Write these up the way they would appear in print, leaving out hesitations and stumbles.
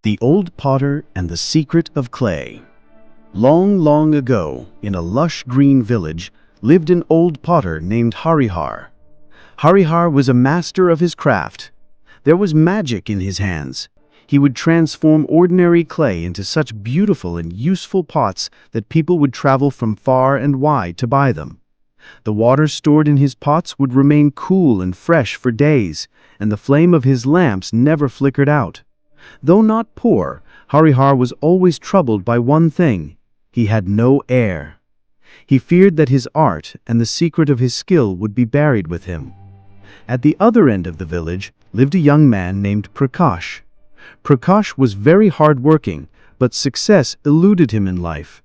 The Old Potter and the Secret of Clay. Long, long ago, in a lush green village, lived an old potter named Harihar. Harihar was a master of his craft. There was magic in his hands. He would transform ordinary clay into such beautiful and useful pots that people would travel from far and wide to buy them. The water stored in his pots would remain cool and fresh for days, and the flame of his lamps never flickered out. Though not poor, Harihar was always troubled by one thing: he had no heir. He feared that his art and the secret of his skill would be buried with him. At the other end of the village lived a young man named Prakash. Prakash was very hard-working, but success eluded him in life.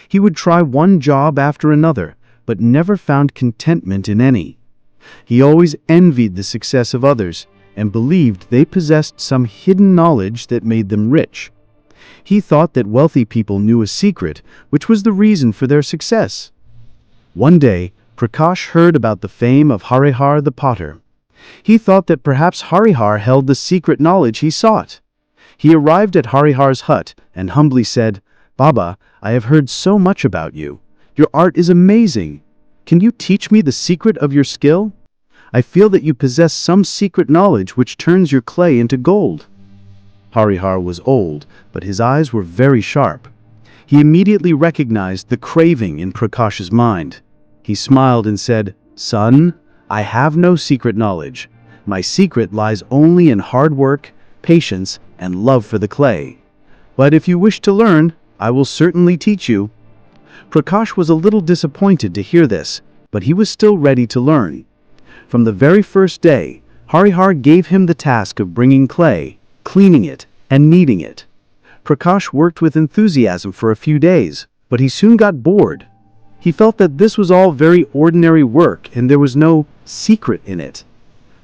He would try one job after another, but never found contentment in any. He always envied the success of others and believed they possessed some hidden knowledge that made them rich. He thought that wealthy people knew a secret, which was the reason for their success. One day, Prakash heard about the fame of Harihar the potter. He thought that perhaps Harihar held the secret knowledge he sought. He arrived at Harihar's hut and humbly said, "Baba, I have heard so much about you. Your art is amazing. Can you teach me the secret of your skill? I feel that you possess some secret knowledge which turns your clay into gold." Harihar was old, but his eyes were very sharp. He immediately recognized the craving in Prakash's mind. He smiled and said, "Son, I have no secret knowledge. My secret lies only in hard work, patience, and love for the clay. But if you wish to learn, I will certainly teach you." Prakash was a little disappointed to hear this, but he was still ready to learn. From the very first day, Harihar gave him the task of bringing clay, cleaning it, and kneading it. Prakash worked with enthusiasm for a few days, but he soon got bored. He felt that this was all very ordinary work and there was no secret in it.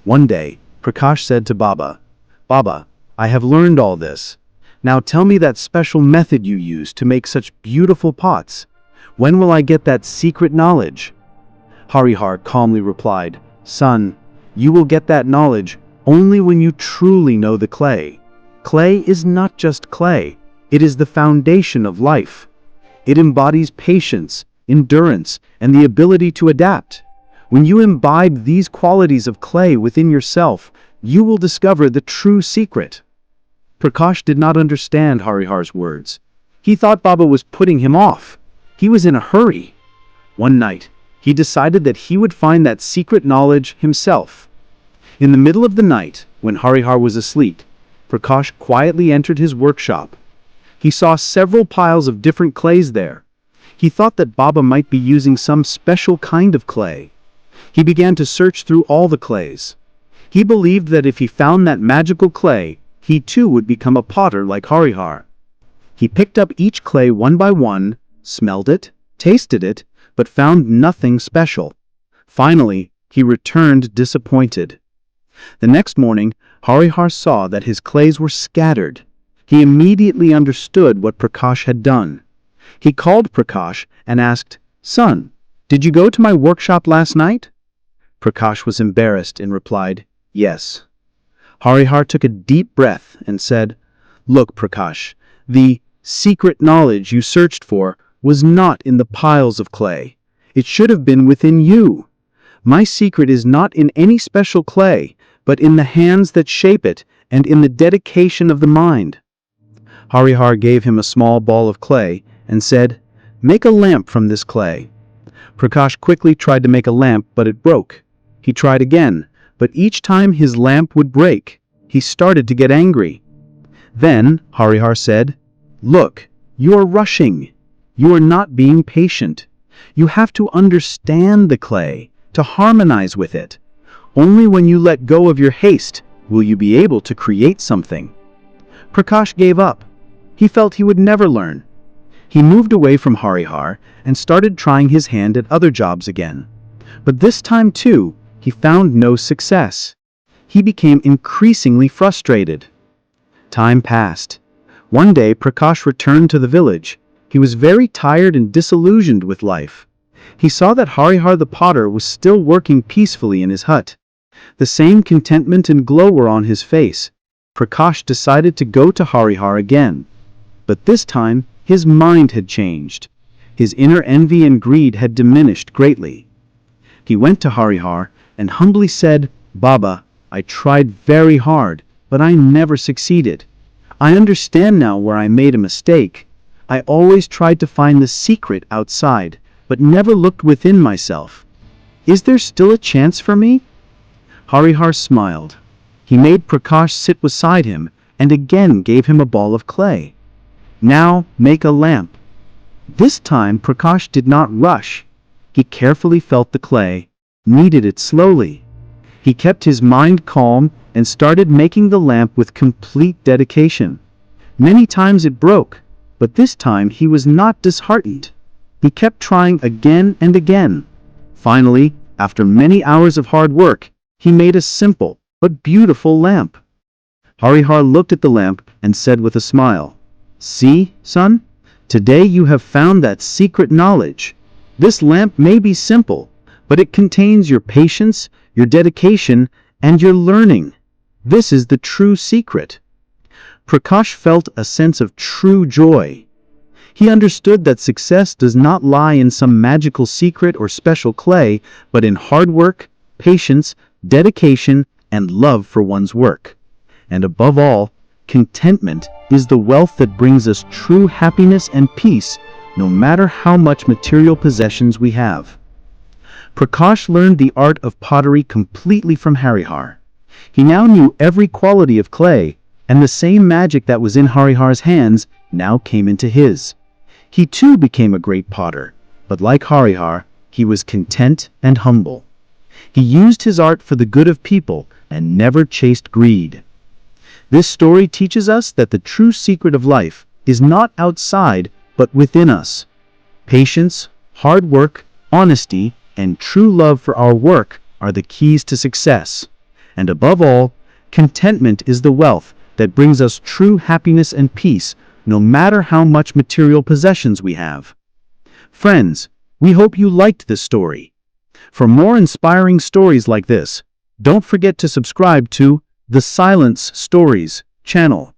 One day, Prakash said to Baba, "Baba, I have learned all this. Now tell me that special method you use to make such beautiful pots. When will I get that secret knowledge?" Harihar calmly replied, "Son, you will get that knowledge only when you truly know the clay. Clay is not just clay, it is the foundation of life. It embodies patience, endurance, and the ability to adapt. When you imbibe these qualities of clay within yourself, you will discover the true secret." Prakash did not understand Harihar's words. He thought Baba was putting him off. He was in a hurry. One night, he decided that he would find that secret knowledge himself. In the middle of the night, when Harihar was asleep, Prakash quietly entered his workshop. He saw several piles of different clays there. He thought that Baba might be using some special kind of clay. He began to search through all the clays. He believed that if he found that magical clay, he too would become a potter like Harihar. He picked up each clay one by one, smelled it, tasted it, but found nothing special. Finally, he returned disappointed. The next morning, Harihar saw that his clays were scattered. He immediately understood what Prakash had done. He called Prakash and asked, "Son, did you go to my workshop last night?" Prakash was embarrassed and replied, "Yes." Harihar took a deep breath and said, "Look, Prakash, the secret knowledge you searched for was not in the piles of clay. It should have been within you. My secret is not in any special clay, but in the hands that shape it and in the dedication of the mind." Harihar gave him a small ball of clay and said, "Make a lamp from this clay." Prakash quickly tried to make a lamp, but it broke. He tried again, but each time his lamp would break. He started to get angry. Then Harihar said, "Look, you are rushing. You are not being patient. You have to understand the clay, to harmonize with it. Only when you let go of your haste will you be able to create something." Prakash gave up. He felt he would never learn. He moved away from Harihar and started trying his hand at other jobs again. But this time too, he found no success. He became increasingly frustrated. Time passed. One day Prakash returned to the village. He was very tired and disillusioned with life. He saw that Harihar the potter was still working peacefully in his hut. The same contentment and glow were on his face. Prakash decided to go to Harihar again. But this time, his mind had changed. His inner envy and greed had diminished greatly. He went to Harihar and humbly said, "Baba, I tried very hard, but I never succeeded. I understand now where I made a mistake. I always tried to find the secret outside, but never looked within myself. Is there still a chance for me?" Harihar smiled. He made Prakash sit beside him and again gave him a ball of clay. "Now make a lamp." This time Prakash did not rush. He carefully felt the clay, kneaded it slowly. He kept his mind calm and started making the lamp with complete dedication. Many times it broke, but this time he was not disheartened. He kept trying again and again. Finally, after many hours of hard work, he made a simple but beautiful lamp. Harihar looked at the lamp and said with a smile, "See, son, today you have found that secret knowledge. This lamp may be simple, but it contains your patience, your dedication, and your learning. This is the true secret." Prakash felt a sense of true joy. He understood that success does not lie in some magical secret or special clay, but in hard work, patience, dedication, and love for one's work. And above all, contentment is the wealth that brings us true happiness and peace, no matter how much material possessions we have. Prakash learned the art of pottery completely from Harihar. He now knew every quality of clay, and the same magic that was in Harihar's hands now came into his. He too became a great potter, but like Harihar, he was content and humble. He used his art for the good of people and never chased greed. This story teaches us that the true secret of life is not outside, but within us. Patience, hard work, honesty, and true love for our work are the keys to success. And above all, contentment is the wealth that brings us true happiness and peace, no matter how much material possessions we have. Friends, we hope you liked this story. For more inspiring stories like this, don't forget to subscribe to the Silence Stories channel.